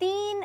3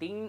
3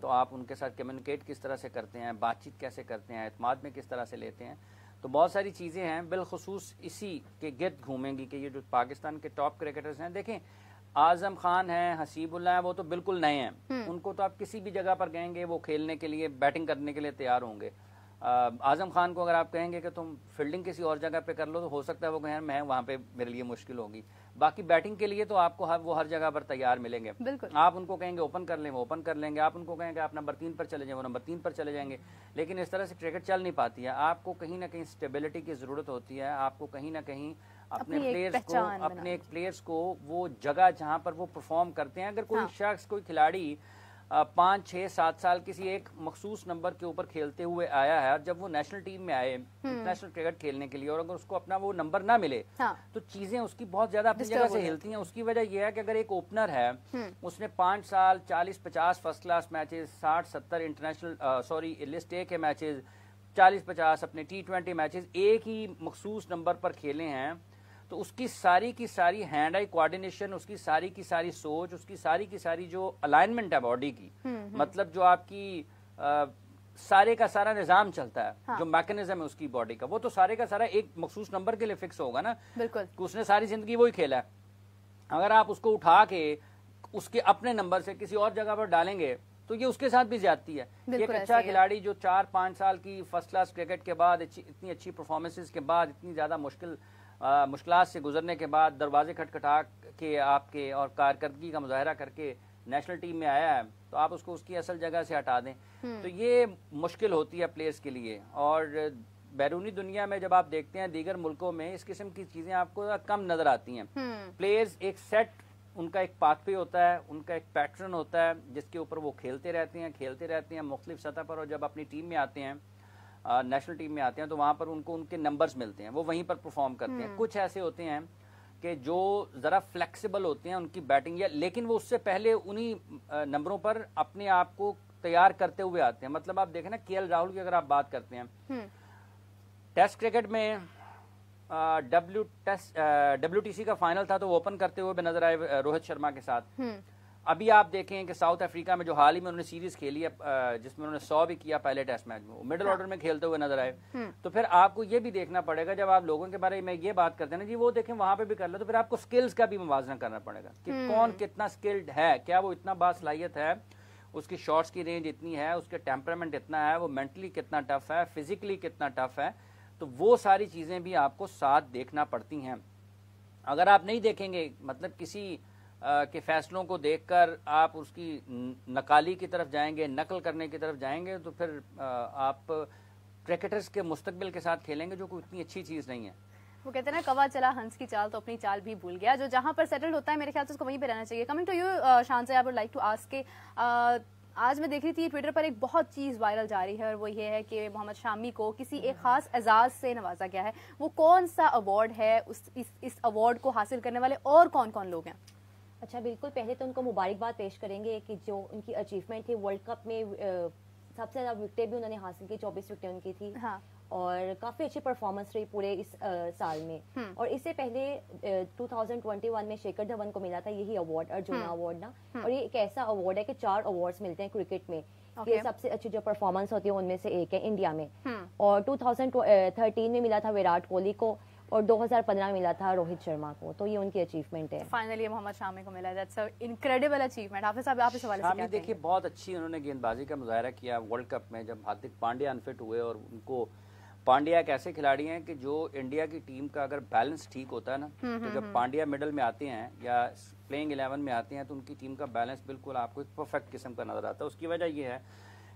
تو آپ ان کے ساتھ کمیونیکیٹ کس طرح سے کرتے ہیں, بات چیت کیسے کرتے ہیں, اعتماد میں کس طرح سے لیتے ہیں. تو بہت ساری چیزیں ہیں, بالخصوص اسی کے گرد گھومیں گی کہ یہ جو پاکستان کے ٹاپ کرکٹرز ہیں, دیکھیں اعظم خان ہیں, حسیب اللہ ہیں, وہ تو بالکل نئے ہیں, ان کو تو آپ کسی بھی جگہ پر کہیں گے وہ کھیلنے کے لیے, بیٹنگ کرنے کے لیے تیار ہوں گے. اعظم خان کو اگر آپ کہیں گے کہ تم فیلڈنگ کسی اور جگہ پہ کر لو تو ہو سکتا ہے وہ کہیں میں وہاں پہ میرے لیے مشکل ہوگی. باقی بیٹنگ کے لیے تو آپ کو وہ ہر جگہ پر تیار ملیں گے. آپ ان کو کہیں گے اوپن کر لیں وہ اوپن کر لیں گے, آپ ان کو کہیں گے آپ نمبر 3 پر چلے جائیں وہ نمبر 3 پر چلے جائیں گے. لیکن اس طرح سے کرکٹ چل نہیں پاتی ہے. آپ کو کہیں نہ کہیں اسٹیبلٹی کی ضرورت ہوتی ہے, آپ کو کہیں نہ کہیں اپنے پلیئرز کو وہ جگہ جہاں پر وہ پرفارم کرتے ہیں. اگر کوئی شخص, کوئی کھلاڑی 5, 6, 7 سال کسی ایک مخصوص نمبر کے اوپر کھیلتے ہوئے آیا ہے, اور جب وہ نیشنل ٹیم میں آئے انٹرنیشنل کرکٹ کھیلنے کے لیے, اور اگر اس کو اپنا وہ نمبر نہ ملے تو چیزیں اس کی بہت زیادہ اپنی جگہ سے ہلتی ہیں. اس کی وجہ یہ ہے کہ اگر ایک اوپنر ہے, اس نے 5 سال 40-50 first class matches, 60-70 international list A کے میچز, 40-50 اپنے T20 میچز ایک ہی مخصوص نمبر پر کھیلے ہیں, تو اس کی ساری کی ساری ہینڈ آئی کوآرڈینیشن, اس کی ساری کی ساری سوچ, اس کی ساری جو الائنمنٹ ہے باڈی کی, مطلب جو آپ کی سارے کا سارا نظام چلتا ہے, جو میکنزم ہے اس کی باڈی کا, وہ تو سارے کا سارا ایک مخصوص نمبر کے لیے فکس ہوگا نا. بالکل, اس نے ساری زندگی وہی کھیلا ہے. اگر آپ اس کو اٹھا کے اس کے اپنے نمبر سے کسی اور جگہ پر ڈالیں گے تو یہ اس کے ساتھ بھی زیادتی ہے. ایک اچھا کھلاڑی جو 4-5 سال کی فرسٹ کلاس کرکٹ کے بعد, اتنی اچھی پرفارمنسز کے بعد, اتنی زیادہ مشکلات سے گزرنے کے بعد, دروازے کھٹکھٹا کے آپ کے اور کارکردگی کا مظاہرہ کر کے نیشنل ٹیم میں آیا ہے, تو آپ اس کو اس کی اصل جگہ سے ہٹا دیں تو یہ مشکل ہوتی ہے پلیئرز کے لیے. اور بیرونی دنیا میں جب آپ دیکھتے ہیں دیگر ملکوں میں اس قسم کی چیزیں آپ کو کم نظر آتی ہیں. پلیئرز ایک سیٹ, ان کا ایک پاتھ وے ہوتا ہے, ان کا ایک پیٹرن ہوتا ہے جس کے اوپر وہ کھیلتے رہتے ہیں مختلف سطح پر, اور جب اپنی ٹیم میں آتے ہیں, نیشنل ٹیم میں آتے ہیں, تو وہاں پر ان کو ان کے نمبرز ملتے ہیں, وہ وہیں پر پرفارم کرتے ہیں. کچھ ایسے ہوتے ہیں کہ جو ذرا فلیکسیبل ہوتے ہیں ان کی بیٹنگ, لیکن وہ اس سے پہلے انہی نمبروں پر اپنے آپ کو تیار کرتے ہوئے آتے ہیں. مطلب آپ دیکھیں نا, KL راہل کی اگر آپ بات کرتے ہیں, ٹیسٹ کرکٹ میں WTC کا فائنل تھا تو وہ اوپن کرتے ہوئے بھی نظر آئے روہت شرما کے ساتھ. ابھی آپ دیکھیں کہ ساؤتھ افریقہ میں جو حال ہی میں انہوں نے سیریز کھیلی ہے, جس میں انہوں نے 100 بھی کیا پہلے ٹیسٹ میچ میں, مڈل آرڈر میں کھیلتے ہوئے نظر آئے. تو پھر آپ کو یہ بھی دیکھنا پڑے گا, جب آپ لوگوں کے بارے میں یہ بات کرتے ہیں نا جی وہ دیکھیں وہاں پہ بھی کر لو, تو پھر آپ کو سکلز کا بھی موازنہ کرنا پڑے گا کہ کون کتنا سکلڈ ہے, کیا وہ اتنا باصلاحیت ہے, اس کی شاٹس کی رینج اتنی ہے, اس کے ٹیمپرامنٹ اتنا ہے, وہ مینٹلی کتنا ٹف ہے, فزیکلی کتنا ٹف ہے. تو وہ ساری چیزیں بھی آپ کو ساتھ دیکھنا پڑتی ہیں. اگر آپ نہیں دیکھیں گے, مطلب کسی کے فیصلوں کو دیکھ کر آپ اس کی نقالی کی طرف جائیں گے, نقل کرنے کی طرف جائیں گے, تو پھر آپ کرکٹرز کے مستقبل کے ساتھ کھیلیں گے جو کوئی اتنی اچھی چیز نہیں ہے. وہ کہتے ہیں نا کوا چلا ہنس کی چال تو اپنی چال بھی بھول گیا. جو جہاں پر سیٹل ہوتا ہے میرے خیال سے اس کو وہیں پہ رہنا چاہیے. کمنگ ٹو یو شان سے, I would like to ask کے آج میں دیکھ رہی تھی ٹویٹر پر ایک بہت چیز وائرل جا رہی ہے, اور وہ یہ ہے کہ محمد شامی کو کسی ایک خاص اعزاز سے نوازا گیا ہے. وہ کون سا ایوارڈ ہے, اس ایوارڈ کو حاصل کرنے والے اور کون کون لوگ ہیں؟ اچھا بالکل, پہلے تو ان کو مبارکباد پیش کریں گے کہ جو ان کی اچیومنٹ تھی ورلڈ کپ میں, سب سے زیادہ وکٹیں بھی انہوں نے حاصل کی, 24 وکٹیں ان کی تھی, اور کافی اچھی پرفارمنس رہی پورے اس سال میں. اور اس سے پہلے 2021 میں شیکھر دھون کو ملا تھا یہی ایوارڈ, ارجنا ایوارڈ نا. اور یہ ایک ایسا ایوارڈ ہے کہ 4 ایوارڈز ملتے ہیں کرکٹ میں, یہ سب سے اچھی جو پرفارمنس ہوتی ہے ان میں سے ایک ہے انڈیا میں. اور 2013 میں ملا تھا وراٹ کوہلی کو, اور 2015 میں ملا تھا روہت شرما کو. تو یہ ان کی اچیومنٹ ہے. فائنلی محمد شامی کو ملا, دیٹس ان انکریڈیبل اچیومنٹ. حافظ صاحب آپ اس حوالے سے کیا کہیں گے؟ دیکھیے بہت اچھی انہوں نے گیند بازی کا مظاہرہ کیا ورلڈ کپ میں, جب ہاردک پانڈیا انفٹ ہوئے, اور ان کو پانڈیا ایک ایسے کھلاڑی ہیں کہ جو انڈیا کی ٹیم کا اگر بیلنس ٹھیک ہوتا ہے نا, تو جب پانڈیا مڈل میں آتے ہیں یا پلینگ 11 میں آتے ہیں تو ان کی ٹیم کا بیلنس بالکل آپ کو ایک پرفیکٹ قسم کا نظر آتا ہے. اس کی وجہ یہ ہے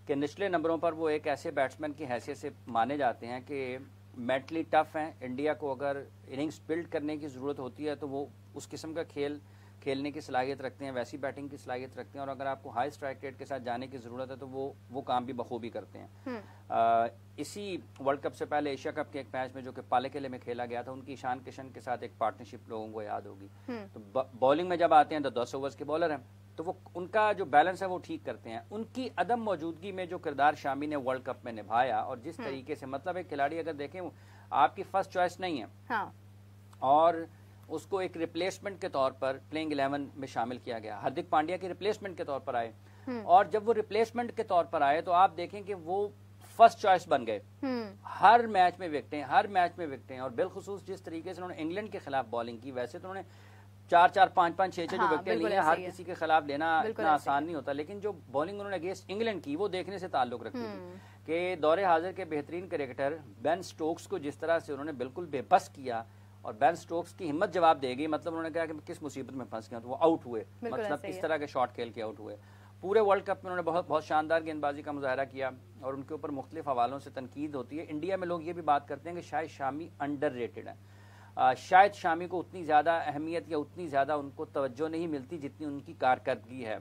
کہ نچلے نمبروں پر وہ ایک ایسے بیٹسمین کی حیثیت سے مانے جاتے ہیں کہ مینٹلی ٹف ہیں. انڈیا کو اگر اننگز بلڈ کرنے کی ضرورت ہوتی ہے تو وہ اس قسم کا کھیلنے کی صلاحیت رکھتے ہیں, ویسی بیٹنگ کی صلاحیت رکھتے ہیں, اور اگر آپ کو ہائی اسٹرائک ریٹ کے ساتھ جانے کی ضرورت ہے تو وہ کام بھی بخوبی کرتے ہیں. اسی ورلڈ کپ سے پہلے ایشیا کپ کے ایک میچ میں جو کہ پالے قلعے میں کھیلا گیا تھا, ان کی ایشان کشن کے ساتھ ایک پارٹنرشپ لوگوں کو یاد ہوگی. تو بالنگ میں جب آتے ہیں تو 10 اوورز کے بالر ہیں, تو وہ ان کا جو بیلنس ہے وہ ٹھیک کرتے ہیں. ان کی عدم موجودگی میں جو کردار شامی نے ورلڈ کپ میں نبھایا, اور جس طریقے سے, مطلب ایک کھلاڑی اگر دیکھیں آپ کی فرسٹ چوائس نہیں ہے اور اس کو ایک ریپلیسمنٹ کے طور پر پلینگ 11 میں شامل کیا گیا, ہاردک پانڈیا کے ریپلیسمنٹ کے طور پر آئے, اور جب وہ ریپلیسمنٹ کے طور پر آئے تو آپ دیکھیں کہ وہ فرسٹ چوائس بن گئے. ہر میچ میں وکٹیں اور بالخصوص جس طریقے سے انہوں نے انگلینڈ کے خلاف بالنگ کی, ویسے تو انہوں نے 4-4, 5-5, 6-6 جو وکٹیں لی ہیں, ہر کسی کے خلاف لینا اتنا آسان نہیں ہوتا, لیکن جو بالنگ انہوں نے اگینسٹ انگلینڈ کی وہ دیکھنے سے تعلق رکھتی تھی کہ دور حاضر کے بہترین کرکٹر بین سٹوکس کو جس طرح سے انہوں نے بالکل بے بس کیا, اور بین سٹوکس کی ہمت جواب دے گی, مطلب انہوں نے کہا کہ کس مصیبت میں پھنس گیا, تو وہ آؤٹ ہوئے, مطلب کس طرح کے شاٹ کھیل کے آؤٹ ہوئے. پورے ورلڈ کپ میں انہوں نے بہت شاندار گیند بازی کا مظاہرہ کیا, اور ان کے اوپر مختلف حوالوں سے تنقید ہوتی ہے. انڈیا میں لوگ یہ بھی بات کرتے ہیں کہ شاید شامی انڈر ریٹڈ ہیں, شاید شامی کو اتنی زیادہ اہمیت یا اتنی زیادہ ان کو توجہ نہیں ملتی جتنی ان کی کارکردگی ہے.